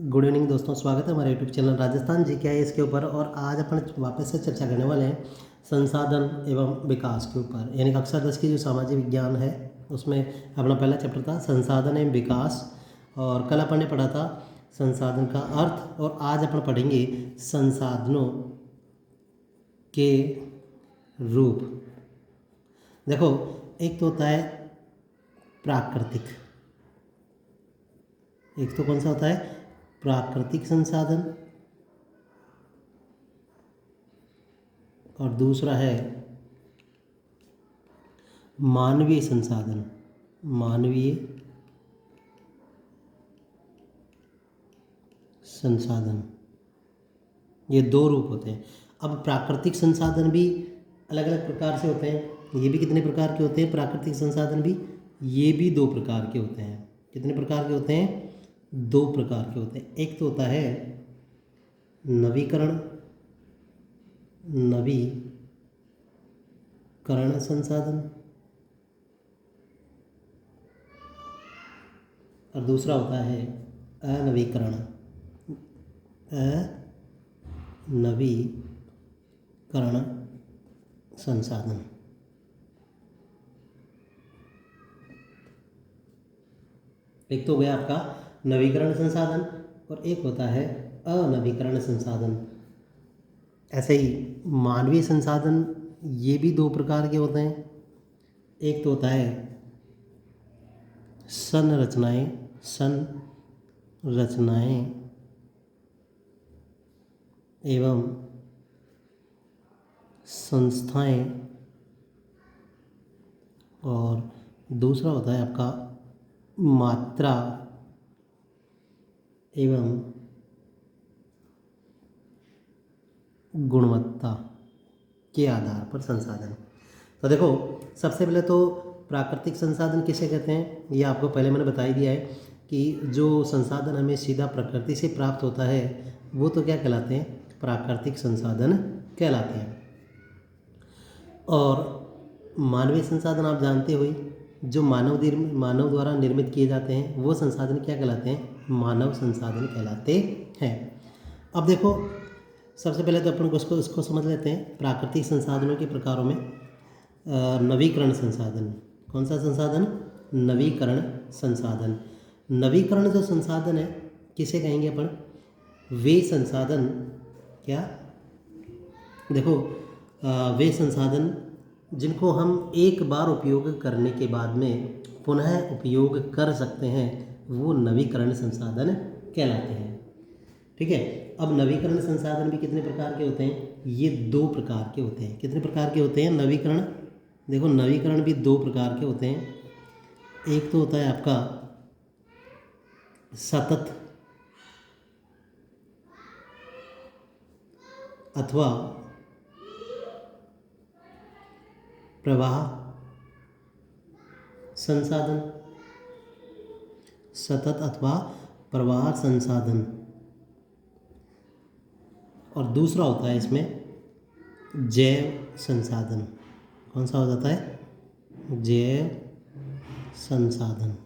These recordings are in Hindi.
गुड इवनिंग दोस्तों, स्वागत है हमारे यूट्यूब चैनल राजस्थान जी क्या है इसके ऊपर। और आज अपन वापस से चर्चा करने वाले हैं संसाधन एवं विकास के ऊपर, यानी कक्षा 10 की जो सामाजिक विज्ञान है उसमें अपना पहला चैप्टर था संसाधन एवं विकास। और कल अपन ने पढ़ा था संसाधन का अर्थ, और आज अपन पढ़ेंगे संसाधनों के रूप। देखो, एक तो होता है प्राकृतिक, एक तो कौन सा होता है प्राकृतिक संसाधन, और दूसरा है मानवीय संसाधन। मानवीय संसाधन, ये दो रूप होते हैं। अब प्राकृतिक संसाधन भी अलग अलग प्रकार से होते हैं। ये भी कितने प्रकार के होते हैं प्राकृतिक संसाधन भी? ये भी दो प्रकार के होते हैं। कितने प्रकार के होते हैं? दो प्रकार के होते हैं। एक तो होता है नवीकरण संसाधन, और दूसरा होता है अनवीकरण संसाधन। एक तो हो गया आपका नवीकरण संसाधन और एक होता है अनवीकरण संसाधन। ऐसे ही मानवीय संसाधन, ये भी दो प्रकार के होते हैं। एक तो होता है संरचनाएं एवं संस्थाएं, और दूसरा होता है आपका मात्रा एवं गुणवत्ता के आधार पर संसाधन। तो देखो, सबसे पहले तो प्राकृतिक संसाधन किसे कहते हैं, ये आपको पहले मैंने बता ही दिया है कि जो संसाधन हमें सीधा प्रकृति से प्राप्त होता है वो तो क्या कहलाते हैं? प्राकृतिक संसाधन कहलाते हैं। और मानवीय संसाधन आप जानते हो ही, जो मानव द्वारा निर्मित किए जाते हैं वो संसाधन क्या कहलाते हैं? मानव संसाधन कहलाते हैं। अब देखो, सबसे पहले तो अपन को इसको समझ लेते हैं। प्राकृतिक संसाधनों के प्रकारों में नवीकरण संसाधन, कौन सा संसाधन? नवीकरण संसाधन। नवीकरण जो संसाधन है किसे कहेंगे अपन? वे संसाधन, क्या देखो, वे संसाधन जिनको हम एक बार उपयोग करने के बाद में पुनः उपयोग कर सकते हैं वो नवीकरण संसाधन कहलाते हैं। ठीक है। अब नवीकरण संसाधन भी कितने प्रकार के होते हैं? ये दो प्रकार के होते हैं। कितने प्रकार के होते हैं नवीकरण? देखो, नवीकरण भी दो प्रकार के होते हैं। एक तो होता है आपका सतत अथवा प्रवाह संसाधन, सतत अथवा प्रवाह संसाधन, और दूसरा होता है इसमें जैव संसाधन। कौन सा हो जाता है? जैव संसाधन।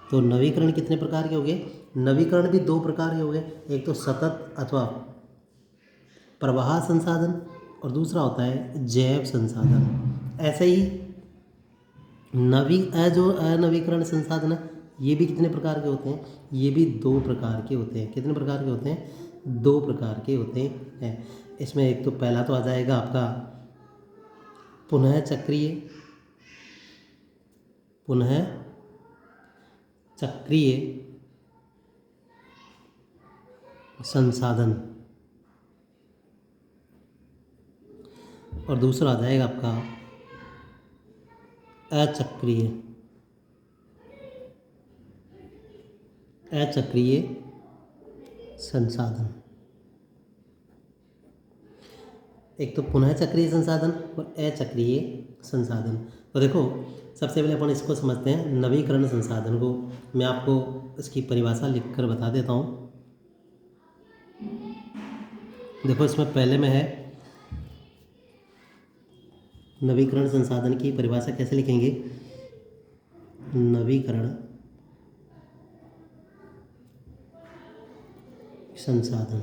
तो नवीकरण कितने प्रकार के हो गए? नवीकरण भी दो प्रकार के हो गए। एक तो सतत अथवा प्रवाह संसाधन और दूसरा होता है जैव संसाधन। ऐसे ही जो अनवीकरण संसाधन है ये भी कितने प्रकार के होते हैं? ये भी दो प्रकार के होते हैं। कितने प्रकार के होते हैं? दो प्रकार के होते हैं। इसमें एक तो पहला तो आ जाएगा आपका पुनः चक्रीय संसाधन, और दूसरा आ जाएगा आपका अचक्रीय संसाधन। एक तो पुनः चक्रीय संसाधन और अचक्रीय संसाधन। तो देखो, सबसे पहले अपन इसको समझते हैं नवीकरण संसाधन को। मैं आपको इसकी परिभाषा लिखकर बता देता हूँ। देखो, इसमें पहले में है नवीकरण संसाधन की परिभाषा कैसे लिखेंगे? नवीकरण संसाधन।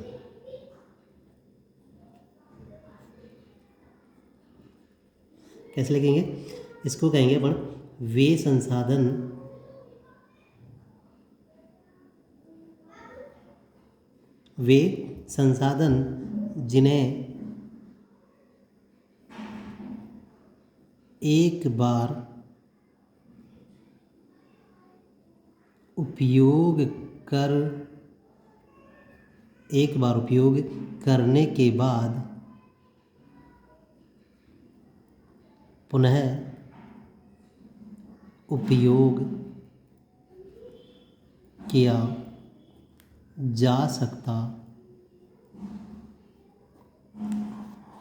कैसे लिखेंगे इसको? कहेंगे अपन वे संसाधन जिन्हें एक बार उपयोग करने के बाद पुनः उपयोग किया जा सकता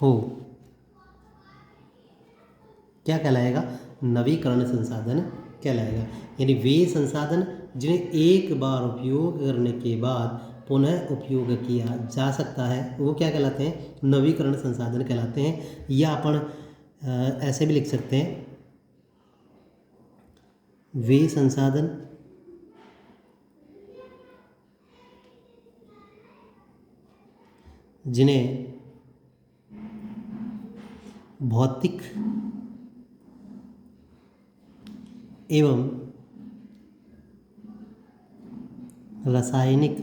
हो, क्या कहलाएगा? नवीकरण संसाधन कहलाएगा। यानी वे संसाधन जिन्हें एक बार उपयोग करने के बाद पुनः उपयोग किया जा सकता है वो क्या कहलाते हैं? नवीकरण संसाधन कहलाते हैं। या अपन ऐसे भी लिख सकते हैं, वे संसाधन जिन्हें भौतिक एवं रासायनिक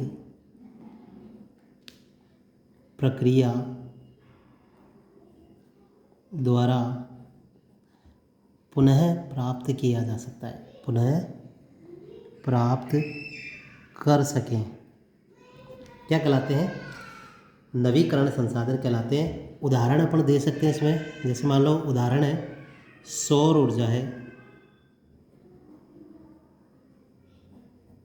प्रक्रिया द्वारा पुनः प्राप्त किया जा सकता है, पुनः प्राप्त कर सकें, क्या कहलाते हैं? नवीकरण संसाधन कहलाते हैं। उदाहरण अपन दे सकते हैं इसमें, जैसे मान लो उदाहरण है सौर ऊर्जा है,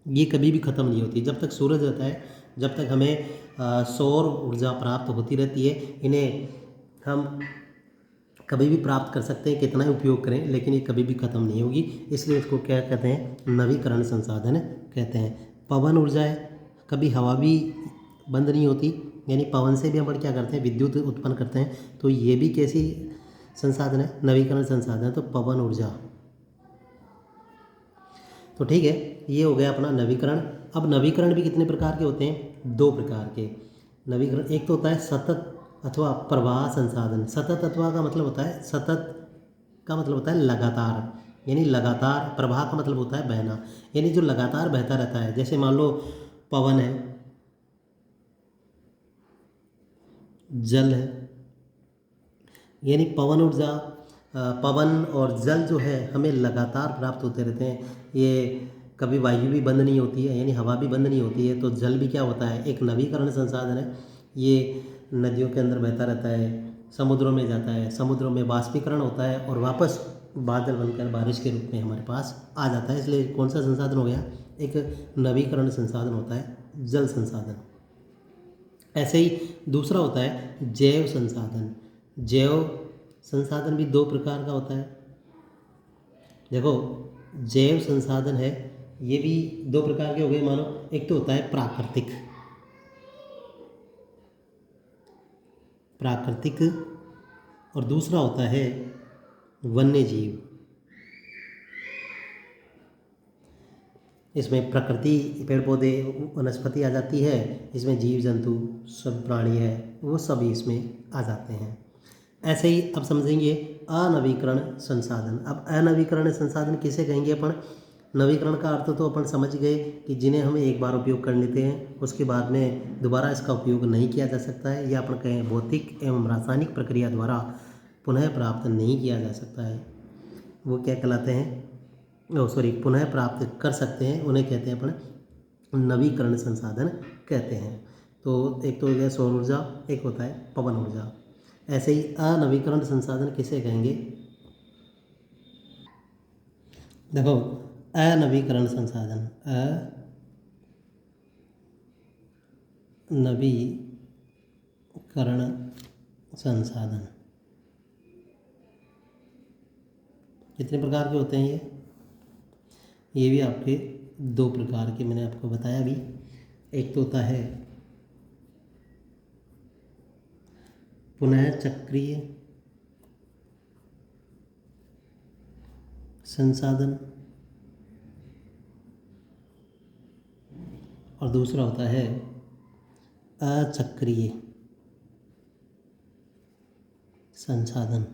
ये कभी भी ख़त्म नहीं होती। जब तक सूरज रहता है, जब तक हमें सौर ऊर्जा प्राप्त होती रहती है। इन्हें हम कभी भी प्राप्त कर सकते हैं, कितना ही उपयोग करें, लेकिन ये कभी भी ख़त्म नहीं होगी। इसलिए इसको क्या कहते हैं? नवीकरण संसाधन कहते हैं। पवन ऊर्जा है, कभी हवा भी बंद नहीं होती, यानी पवन से भी हम क्या करते हैं? विद्युत उत्पन्न करते हैं। तो ये भी कैसी संसाधन है? नवीकरण संसाधन है। तो पवन ऊर्जा। तो ठीक है, ये हो गया अपना नवीकरण। अब नवीकरण भी कितने प्रकार के होते हैं? 2 प्रकार के नवीकरण। एक तो होता है सतत अथवा प्रवाह संसाधन। सतत अथवा का मतलब होता है, सतत का मतलब होता है लगातार, यानी लगातार। प्रवाह का मतलब होता है बहना, यानी जो लगातार बहता रहता है। जैसे मान लो पवन है, जल है, यानी पवन ऊर्जा, पवन और जल जो है हमें लगातार प्राप्त होते रहते हैं। ये कभी वायु भी बंद नहीं होती है, यानी हवा भी बंद नहीं होती है। तो जल भी क्या होता है? एक नवीकरण संसाधन है। ये नदियों के अंदर बहता रहता है, समुद्रों में जाता है, समुद्रों में वाष्पीकरण होता है और वापस बादल बनकर बारिश के रूप में हमारे पास आ जाता है। इसलिए कौन सा संसाधन हो गया? एक नवीकरण संसाधन होता है जल संसाधन। ऐसे ही दूसरा होता है जैव संसाधन। जैव संसाधन भी 2 प्रकार का होता है। देखो जैव संसाधन है, ये भी 2 प्रकार के हो गए मानो। एक तो होता है प्राकृतिक और दूसरा होता है वन्य जीव। इसमें प्रकृति, पेड़ पौधे, वनस्पति आ जाती है। इसमें जीव जंतु सब प्राणी है, वो सभी इसमें आ जाते हैं। ऐसे ही अब समझेंगे अनवीकरण संसाधन। अब अनवीकरण संसाधन किसे कहेंगे अपन? नवीकरण का अर्थ तो अपन समझ गए कि जिन्हें हम एक बार उपयोग कर लेते हैं, उसके बाद में दोबारा इसका उपयोग नहीं किया जा सकता है, या अपन कहें भौतिक एवं रासायनिक प्रक्रिया द्वारा पुनः प्राप्त नहीं किया जा सकता है। वो क्या कहलाते हैं? पुनः प्राप्त कर सकते हैं, उन्हें कहते हैं अपन नवीकरण संसाधन कहते हैं। तो एक तो हो गया सौर ऊर्जा, एक होता है पवन ऊर्जा। ऐसे ही अनवीकरण संसाधन किसे कहेंगे? देखो अनवीकरण संसाधन, अनवीकरण संसाधन कितने प्रकार के होते हैं? ये भी आपके 2 प्रकार के मैंने आपको बताया भी। एक तो होता है पुनः चक्रीय संसाधन और दूसरा होता है अचक्रीय संसाधन।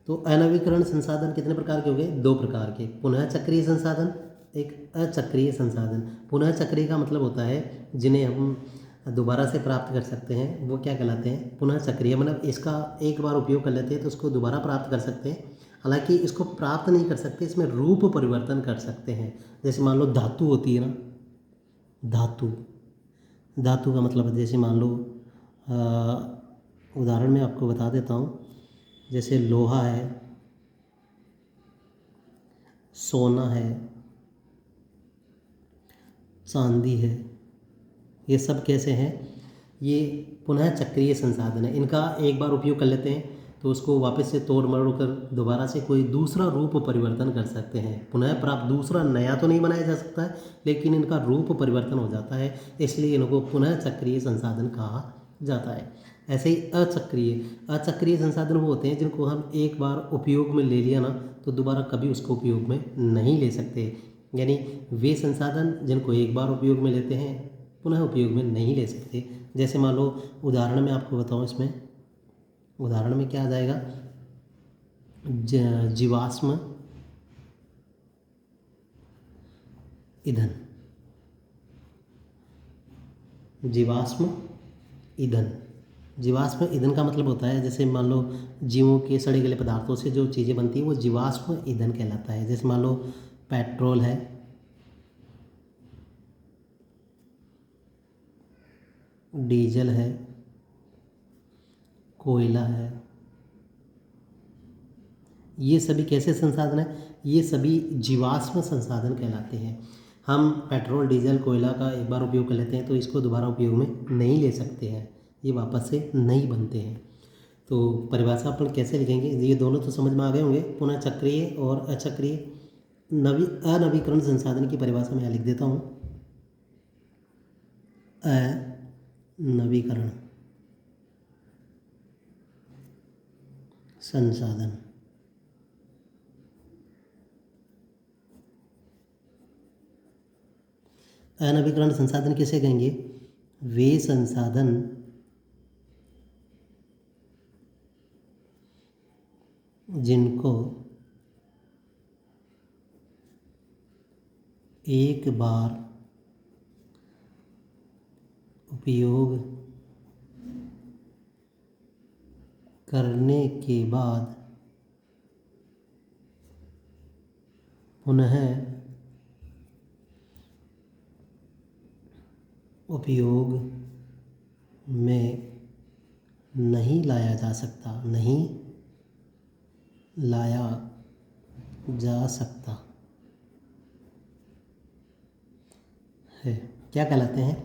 तो अनवीकरण संसाधन कितने प्रकार के हो गए? 2 प्रकार के, पुनः चक्रीय संसाधन, एक अचक्रीय संसाधन। पुनः चक्रीय का मतलब होता है जिन्हें हम दोबारा से प्राप्त कर सकते हैं, वो क्या कहलाते हैं? पुनः चक्रीय। मतलब इसका एक बार उपयोग कर लेते हैं तो उसको दोबारा प्राप्त कर सकते हैं। हालांकि इसको प्राप्त नहीं कर सकते, इसमें रूप परिवर्तन कर सकते हैं। जैसे मान लो धातु होती है ना, धातु, धातु का मतलब जैसे मान लो उदाहरण में आपको बता देता हूँ, जैसे लोहा है, सोना है, चांदी है, ये सब कैसे हैं? ये पुनः चक्रीय संसाधन है। इनका एक बार उपयोग कर लेते हैं तो उसको वापस से तोड़ मरोड़ कर दोबारा से कोई दूसरा रूप परिवर्तन कर सकते हैं। पुनः प्राप्त दूसरा नया तो नहीं बनाया जा सकता है, लेकिन इनका रूप परिवर्तन हो जाता है, इसलिए इनको पुनः चक्रीय संसाधन कहा जाता है। ऐसे ही अचक्रीय संसाधन वो होते हैं जिनको हम एक बार उपयोग में ले लिया ना तो दोबारा कभी उसको उपयोग में नहीं ले सकते। यानी वे संसाधन जिनको एक बार उपयोग में लेते हैं पुनः उपयोग में नहीं ले सकते। जैसे मान लो उदाहरण में आपको बताऊं, इसमें उदाहरण में क्या आ जाएगा? जीवाश्म ईंधन, जीवाश्म ईंधन। जीवाश्म ईंधन का मतलब होता है जैसे मान लो जीवों के सड़े गले पदार्थों से जो चीज़ें बनती हैं वो जीवाश्म ईंधन कहलाता है। जैसे मान लो पेट्रोल है, डीजल है, कोयला है, ये सभी कैसे संसाधन हैं? ये सभी जीवाश्म संसाधन कहलाते हैं। हम पेट्रोल, डीजल, कोयला का एक बार उपयोग कर लेते हैं तो इसको दोबारा उपयोग में नहीं ले सकते हैं, ये वापस से नहीं बनते हैं। तो परिभाषा अपन कैसे लिखेंगे? ये दोनों तो समझ में आ गए होंगे, पुनः चक्रीय और अचक्रीय। अनवीकरण संसाधन की परिभाषा मैं यहाँ लिख देता हूँ। अनवीकरण संसाधन, अनवीकरण संसाधन किसे कहेंगे? वे संसाधन जिनको एक बार उपयोग करने के बाद पुनः उपयोग में नहीं लाया जा सकता, नहीं लाया जा सकता है, क्या कहलाते हैं?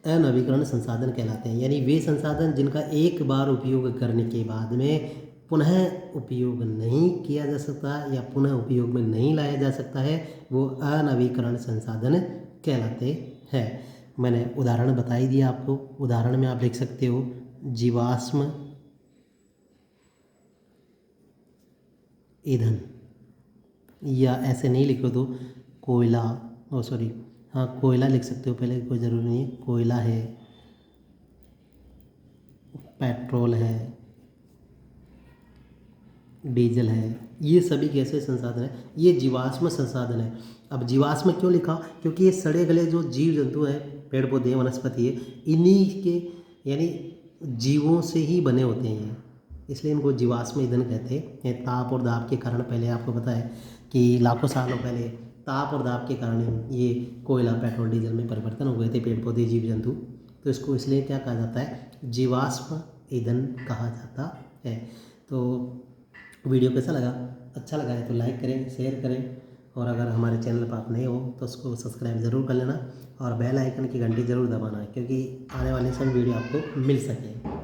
अनवीकरण संसाधन कहलाते हैं। यानी वे संसाधन जिनका एक बार उपयोग करने के बाद में पुनः उपयोग नहीं किया जा सकता या पुनः उपयोग में नहीं लाया जा सकता है, वो अनवीकरण संसाधन कहलाते हैं। मैंने उदाहरण बता ही दिया आपको। उदाहरण में आप लिख सकते हो जीवाश्म ईंधन, या ऐसे नहीं लिखो तो कोयला, कोयला लिख सकते हो, पहले कोई ज़रूरी नहीं है। कोयला है, पेट्रोल है, डीजल है, ये सभी कैसे संसाधन है? ये जीवाश्म संसाधन है। अब जीवाश्म क्यों लिखा? क्योंकि ये सड़े गले जो जीव जंतु हैं, पेड़ पौधे, वनस्पति है, इन्हीं के यानी जीवों से ही बने होते हैं, इसलिए इनको जीवाश्म ईंधन कहते हैं। ताप और दाब के कारण, पहले आपको पता है कि लाखों सालों पहले ताप और दाब के कारण ये कोयला, पेट्रोल, डीजल में परिवर्तन हो गए थे पेड़ पौधे, जीव जंतु। तो इसको इसलिए क्या कहा जाता है? जीवाश्म ईंधन कहा जाता है। तो वीडियो कैसा लगा? अच्छा लगा है तो लाइक करें, शेयर करें, और अगर हमारे चैनल पर आप नए हो तो उसको सब्सक्राइब ज़रूर कर लेना और बेल आइकन की घंटी ज़रूर दबाना, क्योंकि आने वाले सब वीडियो आपको मिल सके।